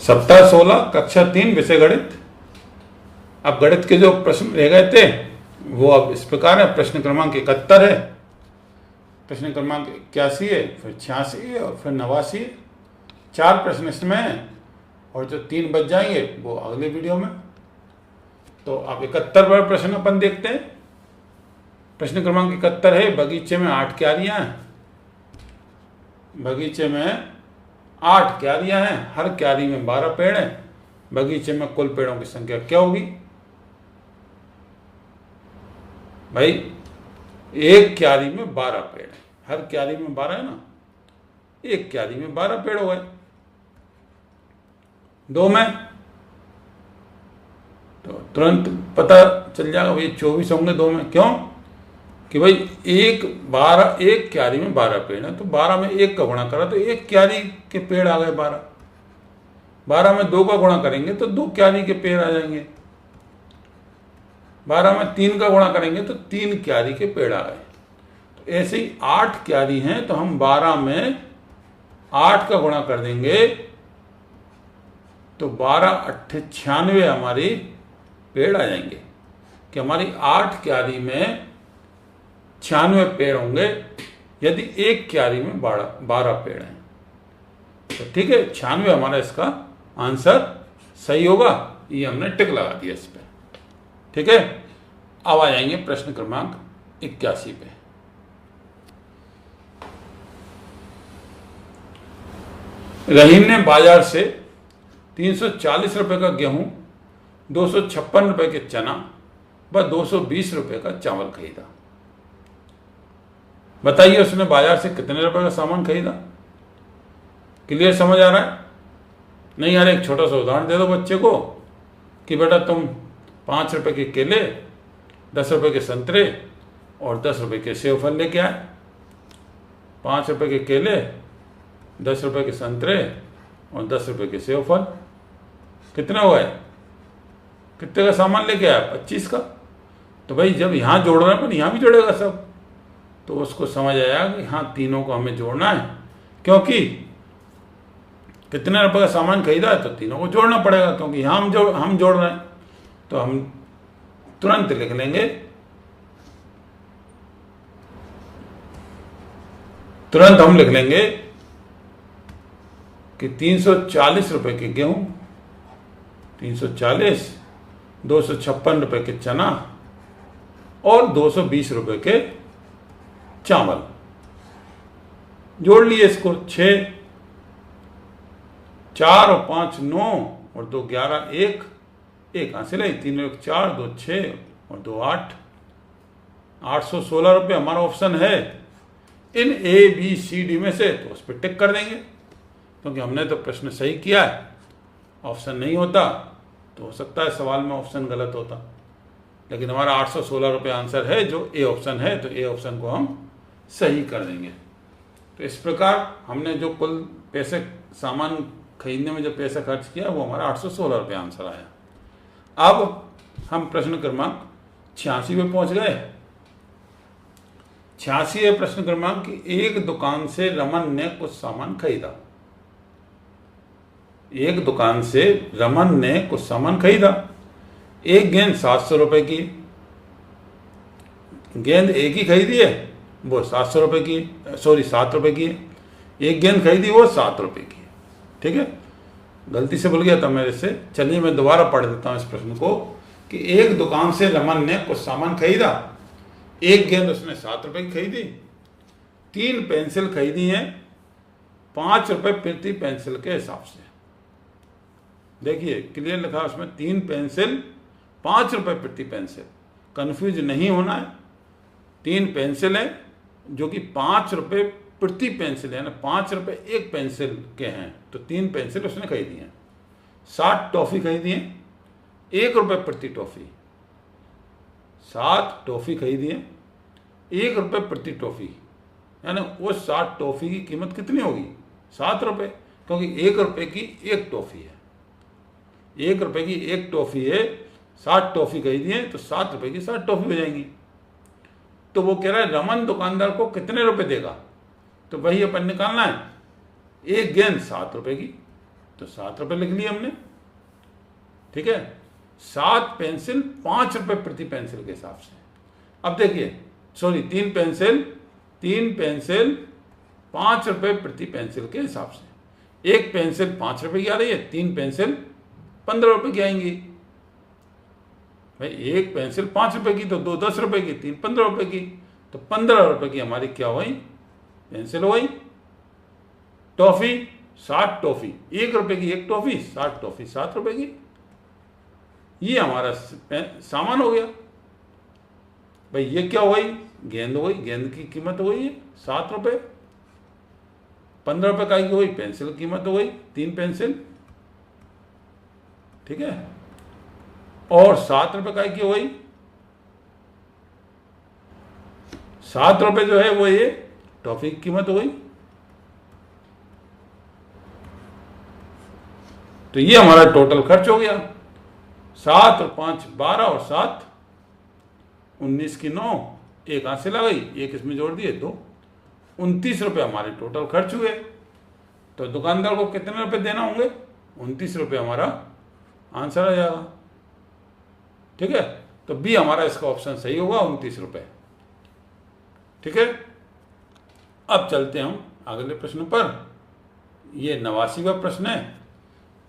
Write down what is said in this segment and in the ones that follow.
सप्ताह 16 कक्षा 3 विषय गणित। अब गणित के जो प्रश्न रह गए थे वो अब इस प्रकार है। प्रश्न क्रमांक 71 है, प्रश्न क्रमांक 81 है, फिर 86 है और फिर 89 है। 4 प्रश्न इसमें हैं और जो 3 बच जाएंगे वो अगले वीडियो में। तो अब 71वां प्रश्न अपन देखते हैं। प्रश्न क्रमांक 71 है, बगीचे में 8 क्यारियां हैं। बगीचे में 8 क्यारियां हैं, हर क्यारी में 12 पेड़ हैं। बगीचे में कुल पेड़ों की संख्या क्या होगी? भाई एक क्यारी में 12 पेड़ हैं, हर क्यारी में 12 है ना, एक क्यारी में 12 पेड़ हो गए। 2 में तो तुरंत पता चल जाएगा भाई 24 होंगे 2 में। क्यों? कि भाई एक क्यारी में 12 पेड़ है, तो 12 में 1 का गुणा करा तो एक क्यारी के पेड़ आ गए 12। 12 में 2 का गुणा करेंगे तो 2 क्यारी के पेड़ आ जाएंगे। 12 में 3 का गुणा करेंगे तो 3 क्यारी के पेड़ आ गए। तो ऐसे ही 8 क्यारी हैं, तो हम 12 में 8 का गुणा कर देंगे तो 12 8 96 हमारी पेड़ आ जाएंगे। कि हमारी 8 क्यारी में 96 पेड़ होंगे यदि एक क्यारी में 12 पेड़ हैं। तो ठीक है, 96 हमारा इसका आंसर सही होगा। ये हमने टिक लगा दिया इस पे। ठीक है, अब आ जाएंगे प्रश्न क्रमांक 81 पे। रहीम ने बाजार से 340 रुपए का गेहूं, 256 रुपए के चना व 220 रुपए का चावल खरीदा। बताइए उसने बाजार से कितने रुपए का सामान खरीदा? क्लियर समझ आ रहा है? नहीं यार, एक छोटा सा उदाहरण दे दो बच्चे को कि बेटा तुम 5 रुपए के केले, 10 रुपए के संतरे और 10 रुपए के सेव फल लेके आए। 5 रुपए के केले, 10 रुपए के संतरे और 10 रुपए के सेव फल, कितने हो गए? कितने का सामान लेके आया? 25 का। तो भाई जब यहाँ जोड़ रहे हैं पर यहाँ भी जोड़ेगा सब, तो उसको समझ आया कि हाँ तीनों को हमें जोड़ना है, क्योंकि कितने रुपए का सामान खरीदा है तो तीनों को जोड़ना पड़ेगा, क्योंकि यहाँ हम जोड़ रहे हैं। तो हम तुरंत लिख लेंगे, तुरंत हम लिख लेंगे कि 340 रुपए के गेहूं, 340, 256 रुपए के चना और 220 रुपए के चावल। जोड़ लिए इसको। 6, 4 और 5 9 और 2 11, 1 हासिल है। 3 1 4, 2 6 और 2 8, 816 रुपये हमारा ऑप्शन है। इन ABCD में से तो उस पर टिक कर देंगे, क्योंकि हमने तो प्रश्न सही किया है। ऑप्शन नहीं होता तो हो सकता है सवाल में ऑप्शन गलत होता, लेकिन हमारा 816 रुपये आंसर है जो ए ऑप्शन है, तो ए ऑप्शन को हम सही कर देंगे। तो इस प्रकार हमने जो कुल पैसे सामान खरीदने में जो पैसा खर्च किया वो हमारा 816 रुपये आंसर आया। अब हम प्रश्न क्रमांक 86 पे पहुंच गए। 86 है प्रश्न क्रमांक कि एक दुकान से रमन ने कुछ सामान खरीदा। एक दुकान से रमन ने कुछ सामान खरीदा। एक गेंद 700 रुपए की, गेंद एक ही खरीदी है वो 700 रुपए की, सॉरी 7 रुपए की है। एक गेंद खरीदी वो 7 रुपए की है। ठीक है, गलती से भूल गया था मेरे से। चलिए मैं दोबारा पढ़ देता हूँ इस प्रश्न को कि एक दुकान से रमन ने कुछ सामान खरीदा। एक गेंद उसने 7 रुपए की खरीदी। 3 पेंसिल खरीदी हैं 5 रुपए प्रति पेंसिल के हिसाब से। देखिए क्लियर लिखा है उसमें, 3 पेंसिल 5 रुपए प्रति पेंसिल। कंफ्यूज नहीं होना है। 3 पेंसिल है जो कि 5 रुपए प्रति पेंसिल है ना, 5 रुपए एक पेंसिल के हैं, तो 3 पेंसिल उसने खरीदी हैं। 7 टॉफी खरीदी हैं 1 रुपए प्रति टॉफी। 7 टॉफी खरीदी है 1 रुपए प्रति टॉफी, यानी वो 7 टॉफी की कीमत कितनी होगी? 7 रुपए, क्योंकि 1 रुपए की एक टॉफी है। 1 रुपए की एक टॉफी है, 7 टॉफी खरीदी है तो 7 रुपए की 7 टॉफी हो जाएंगी। तो वो कह रहा है रमन दुकानदार को कितने रुपए देगा, तो वही अपन निकालना है। एक गेंद 7 रुपए की, तो 7 रुपये लिख लिए हमने। ठीक है, 7 पेंसिल 5 रुपये प्रति पेंसिल के हिसाब से। अब देखिए, सॉरी 3 पेंसिल 5 रुपये प्रति पेंसिल के हिसाब से। एक पेंसिल 5 रुपये की आ रही है, 3 पेंसिल 15 रुपये की आएंगी। भाई एक पेंसिल 5 रुपये की तो 2 10 रुपये की, 3 15 रुपये की, तो 15 रुपये की हमारी क्या हुई, पेंसिल हुई। टॉफी 60 टॉफी, 1 रुपये की 1 टॉफी, 60 टॉफी 7 रुपये की। ये हमारा सामान हो गया। भाई ये क्या हुई, गेंद हुई, गेंद की कीमत हुई 7 रुपये। 15 रुपये का की हुई पेंसिल की कीमत हुई, 3 पेंसिल। ठीक है, और 7 रुपये का की हुई, 7 रुपये जो है वो ये टॉफी की कीमत हुई। तो ये हमारा टोटल खर्च हो गया। 7 और 5 12 और 7 19 की 9, एक हाथ से लगाई, एक इसमें जोड़ दिए 2, 29 रुपये हमारे टोटल खर्च हुए। तो दुकानदार को कितने रुपए देना होंगे, 29 रुपये हमारा आंसर आ जाएगा। ठीक है, तो बी हमारा इसका ऑप्शन सही होगा, 29 रुपये। ठीक है, अब चलते हम अगले प्रश्न पर। ये 89वां प्रश्न है,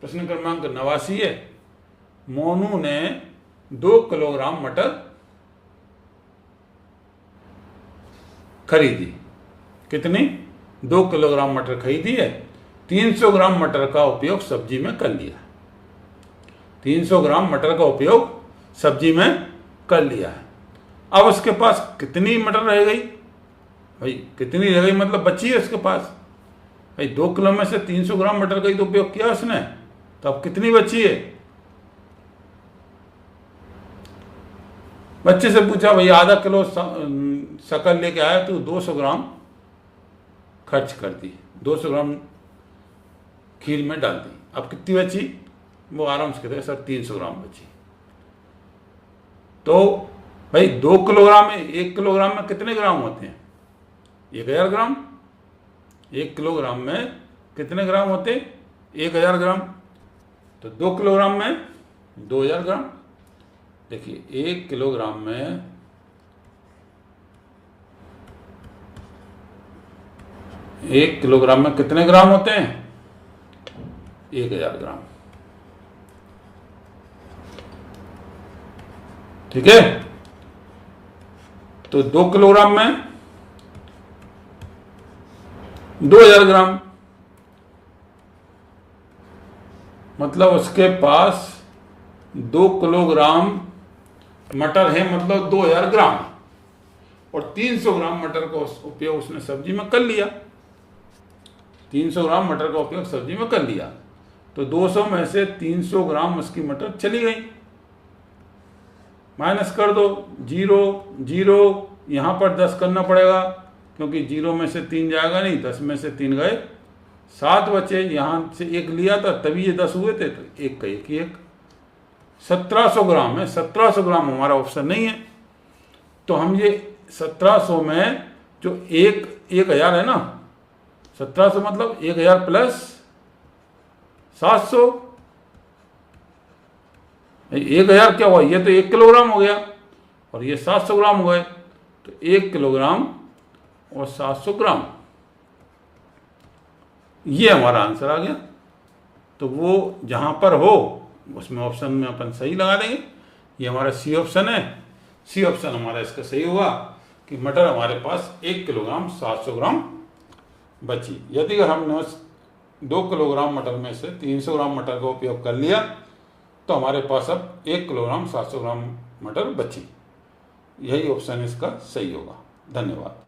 प्रश्न क्रमांक 89 है। मोनू ने 2 किलोग्राम मटर खरीदी। कितनी, 2 किलोग्राम मटर खरीदी है। 300 ग्राम मटर का उपयोग सब्जी में कर लिया। 300 ग्राम मटर का उपयोग सब्जी में कर लिया है। अब उसके पास कितनी मटर रह गई, भाई कितनी रह गई मतलब बची है उसके पास। भाई 2 किलो में से 300 ग्राम मटर का ही तो उपयोग किया उसने, तो अब कितनी बची है। बच्चे से पूछा, भाई आधा किलो शक्कर लेके आया तो 200 ग्राम खर्च कर दी, 200 ग्राम खीर में डाल दी। अब कितनी बची, वो आराम से कहते हैं सर 300 ग्राम बची। तो भाई 2 किलोग्राम में, 1 किलोग्राम में कितने ग्राम होते हैं, 1000 ग्राम। 1 किलोग्राम में कितने ग्राम होते हैं, 1000 ग्राम। तो 2 किलोग्राम में 2000 ग्राम। देखिए 1 किलोग्राम में 1 किलोग्राम में कितने ग्राम होते हैं, 1000 ग्राम। ठीक है, तो 2 किलोग्राम में 2000 ग्राम, मतलब उसके पास 2 किलोग्राम मटर है, मतलब 2000 ग्राम। और 300 ग्राम मटर का उपयोग उसने सब्जी में कर लिया। 300 ग्राम मटर का उपयोग सब्जी में कर लिया, तो 200 में से 300 ग्राम उसकी मटर चली गई। माइनस कर दो, 0 0, यहाँ पर 10 करना पड़ेगा क्योंकि 0 में से 3 जाएगा नहीं, 10 में से 3 गए, 7 बचे। यहाँ से 1 लिया था तभी ये 10 हुए थे, तो 1 का 1 ही 1, 1700 ग्राम है। 1700 ग्राम हमारा ऑप्शन नहीं है। तो हम ये 1700 में जो 1000 है ना, 1700 मतलब 1000 प्लस 700, 1000 क्या हुआ, ये तो 1 किलोग्राम हो गया और ये 700 ग्राम हो गए, तो 1 किलोग्राम और 700 ग्राम, ये हमारा आंसर आ गया। तो वो जहाँ पर हो उसमें ऑप्शन में अपन सही लगा देंगे। ये हमारा सी ऑप्शन है। सी ऑप्शन हमारा इसका सही हुआ कि मटर हमारे पास 1 किलोग्राम 700 ग्राम बची। यदि अगर हमने उस 2 किलोग्राम मटर में से 300 ग्राम मटर का उपयोग कर लिया तो हमारे पास अब 1 किलोग्राम 700 ग्राम मटर बची। यही ऑप्शन इसका सही होगा। धन्यवाद।